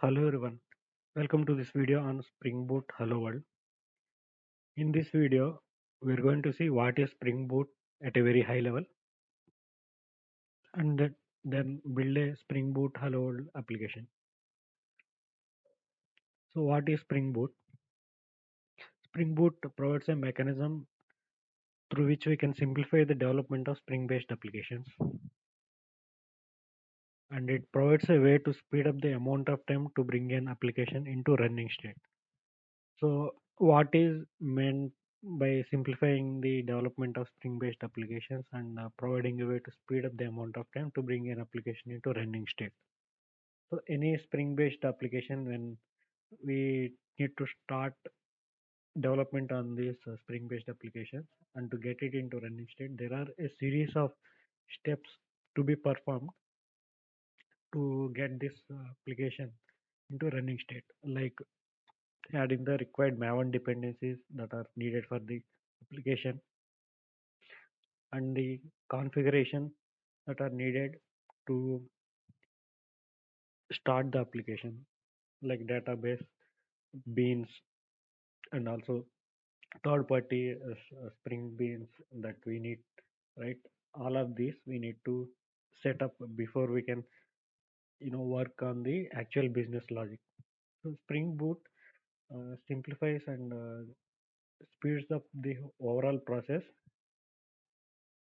Hello everyone, welcome to this video on Spring Boot Hello World. In this video, we're going to see what is Spring Boot at a very high level and then build a Spring Boot Hello World application. So what is Spring Boot? Spring Boot provides a mechanism through which we can simplify the development of Spring-based applications, and it provides a way to speed up the amount of time to bring an application into running state. So, what is meant by simplifying the development of Spring-based applications and providing a way to speed up the amount of time to bring an application into running state? So, any Spring-based application, when we need to start development on these Spring-based applications and to get it into running state, there are a series of steps to be performed to get this application into running state, like adding the required Maven dependencies that are needed for the application and the configuration that are needed to start the application, like database, beans, and also third party Spring Beans that we need, right? All of these we need to set up before we can work on the actual business logic. So Spring Boot simplifies and speeds up the overall process,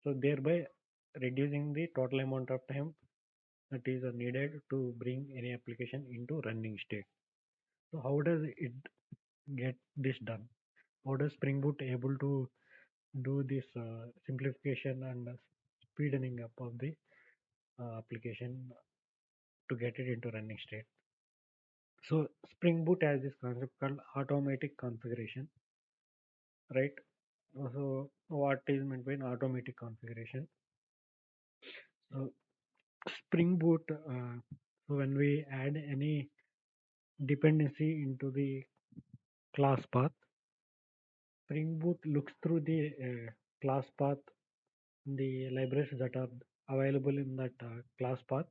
so thereby reducing the total amount of time that is needed to bring any application into running state. So how does it get this done? How does Spring Boot able to do this simplification and speeding up of the application to get it into running state? So Spring Boot has this concept called automatic configuration, right? So what is meant by an automatic configuration? So Spring Boot, so when we add any dependency into the class path, Spring Boot looks through the class path, the libraries that are available in that class path,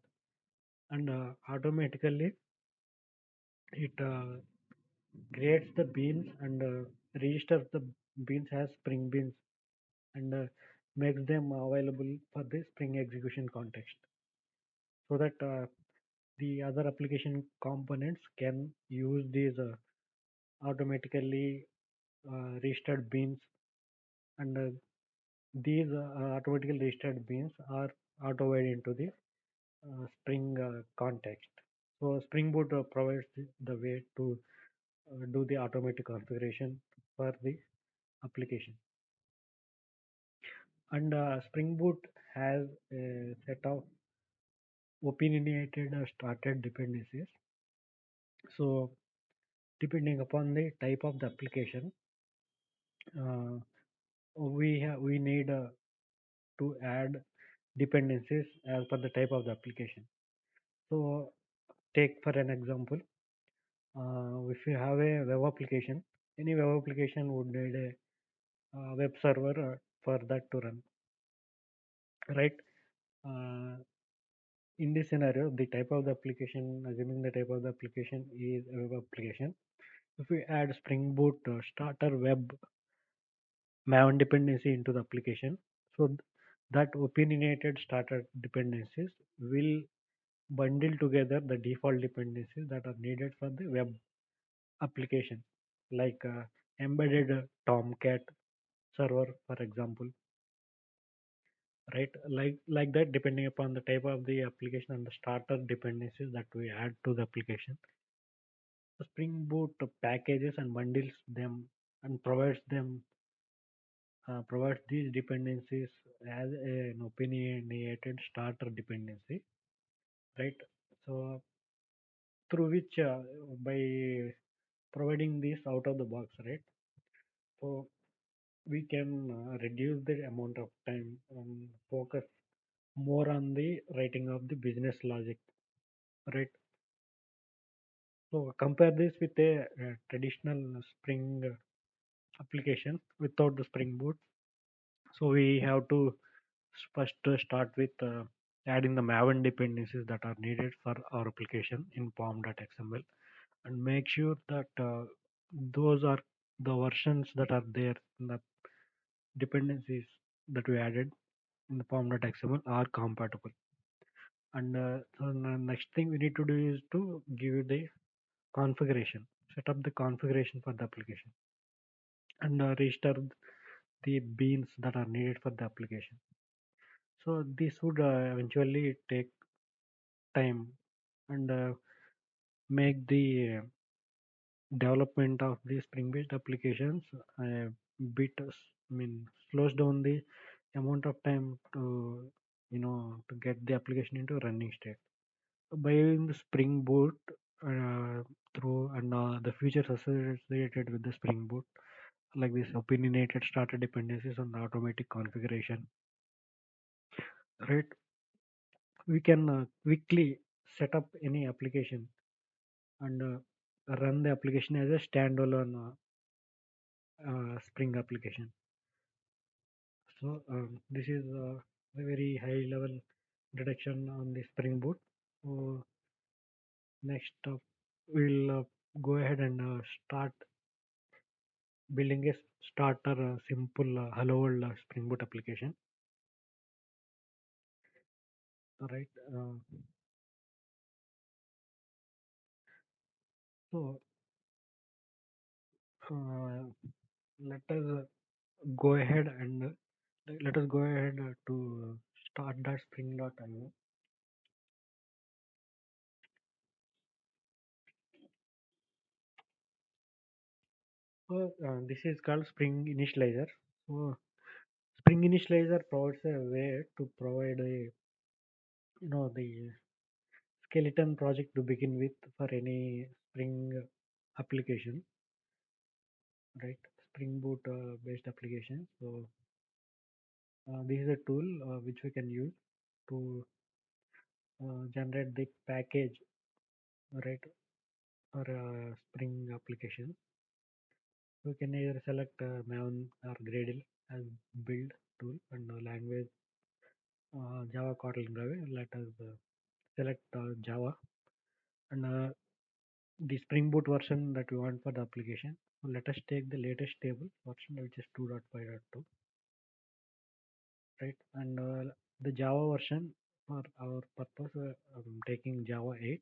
and automatically it creates the beans and registers the beans as Spring Beans and makes them available for the Spring execution context, so that the other application components can use these automatically registered beans, and these automatically registered beans are auto-wired into the Spring context. So Spring Boot provides the way to do the automatic configuration for the application. And Spring Boot has a set of opinionated started dependencies. So depending upon the type of the application, uh, we need to add dependencies as per the type of the application. So take for an example, if you have a web application, any web application would need a web server for that to run, right? Uh, in this scenario, the type of the application, assuming the type of the application is a web application, if we add Spring Boot starter web Maven dependency into the application, so that opinionated starter dependencies will bundle together the default dependencies that are needed for the web application, like embedded Tomcat server, for example, right? Like that, depending upon the type of the application and the starter dependencies that we add to the application, the Spring Boot packages and bundles them and provides these dependencies as an opinionated starter dependency, right? So through which by providing this out of the box, right? So we can reduce the amount of time and focus more on the writing of the business logic, right? So compare this with a, traditional Spring application without the Spring Boot. So we have to first start with adding the Maven dependencies that are needed for our application in pom.xml, and make sure that those are the versions that are there in the dependencies that we added in the pom.xml are compatible. And so the next thing we need to do is to give it the configuration, set up the configuration for the application, and register the beans that are needed for the application. So this would eventually take time and make the development of the Spring-based applications a bit, I mean, slows down the amount of time to, to get the application into running state. By using the Spring Boot through and the features associated with the Spring Boot, like this opinionated starter dependencies and automatic configuration, right? We can quickly set up any application and run the application as a standalone Spring application. So this is a very high level introduction on the Spring Boot. So next up, we'll go ahead and start building a starter simple hello world Spring Boot application. All right. So uh, let us go ahead and let us go ahead to start that spring.io. So this is called Spring Initializer. So Spring Initializer provides a way to provide a the skeleton project to begin with for any Spring application, right? Spring Boot based application. So this is a tool which we can use to generate the package, right, for Spring application. We can either select Maven or Gradle as build tool and language Java Kotlin Ravi. Let us select Java and the Spring Boot version that we want for the application. So let us take the latest stable version, which is 2.5.2, right? And the Java version for our purpose, I'm taking Java 8,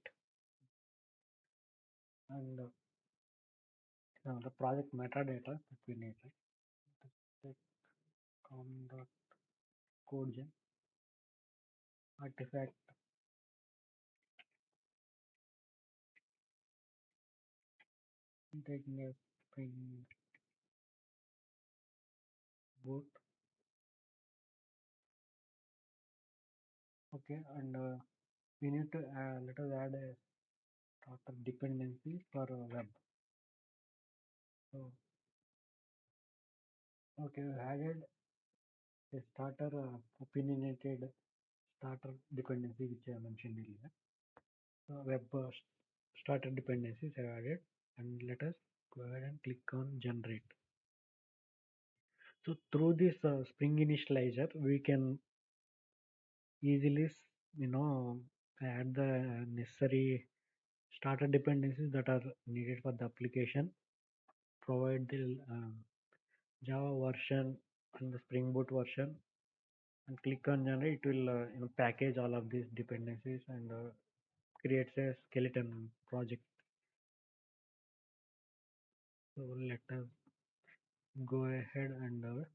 and the project metadata that we need, right? Take com.codegen artifact, taking a Spring Boot, okay, and we need to let us add a starter dependency for web. So okay, we added a starter opinionated starter dependency which I mentioned earlier. Web starter dependencies are added, and let us go ahead and click on generate. So through this Spring Initializer, we can easily, add the necessary starter dependencies that are needed for the application, provide the Java version and the Spring Boot version, and click on generate. It will package all of these dependencies and creates a skeleton project. So let us go ahead and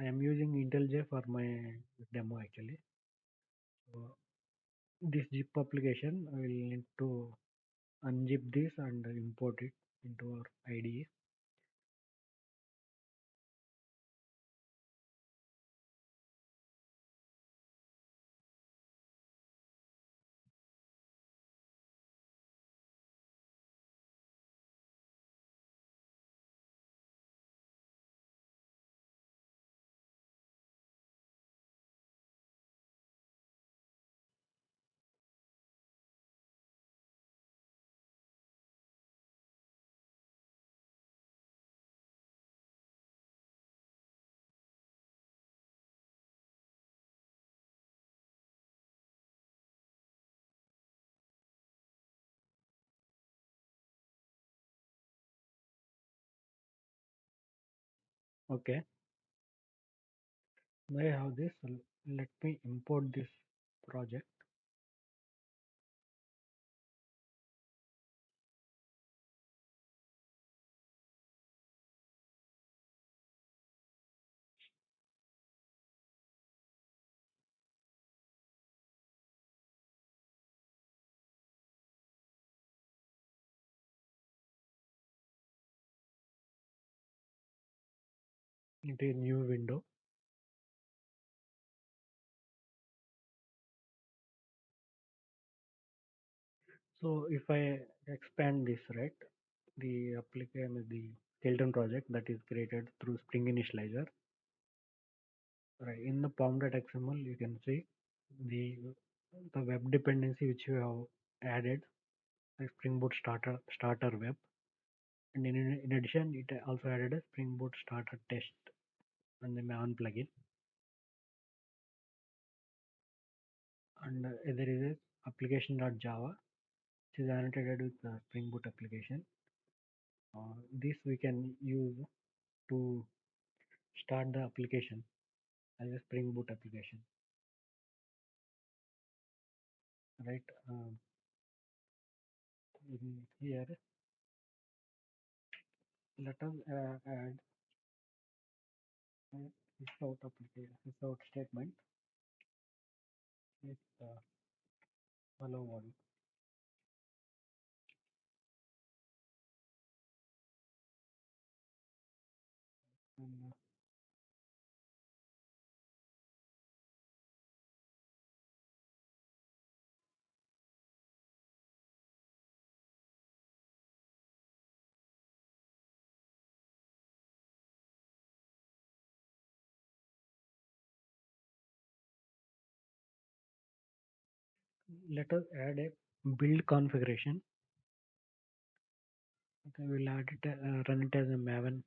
I am using IntelliJ for my demo actually. So this zip application, I will need to unzip this and import it into our IDE. Okay, I have this. Let me import this project into a new window. So if I expand this, right, the application, the skeleton project that is created through Spring Initializer, right, in the pom.xml, you can see the the web dependency which you have added, like Spring Boot starter web, and in addition, it also added a Spring Boot starter test and the Maven plugin, and there is a application.java which is annotated with the Spring Boot application. This we can use to start the application as a Spring Boot application, right? In here, let us add this out application, this out statement with hello world, and let us add a build configuration. Okay, we'll add it, run it as a Maven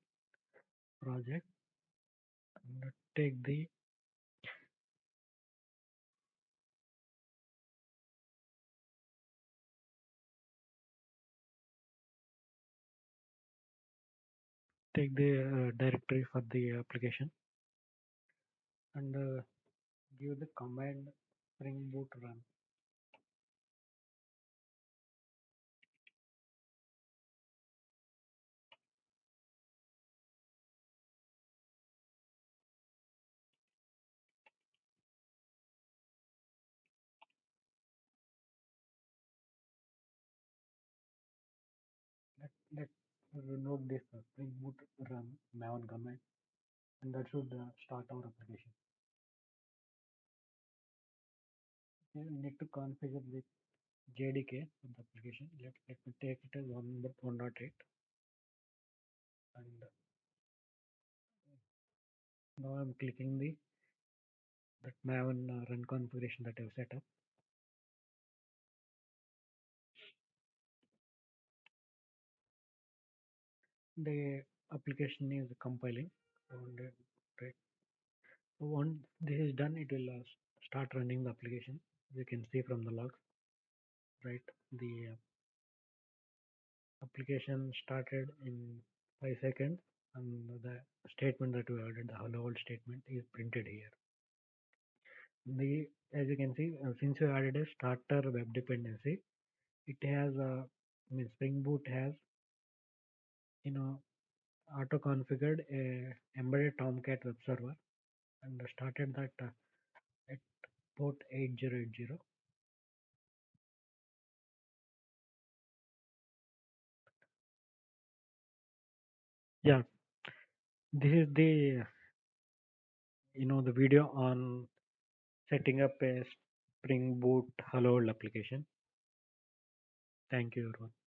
project, and take the directory for the application, and give the command Spring Boot run. Let note this Spring Boot run Maven command, and that should start our application. Okay, we need to configure the JDK of the application. Let me take it as 1.1.8, and now I'm clicking the that Maven run configuration that I've set up. The application is compiling, and right. So once this is done, it will start running the application. You can see from the logs, right? The application started in 5 seconds, and the statement that we added, the hello world statement, is printed here. The as you can see, since we added a starter web dependency, it has I mean Spring Boot has you know auto configured a embedded Tomcat web server and started that at port 8080. Yeah, this is the the video on setting up a Spring Boot Hello World application. Thank you everyone.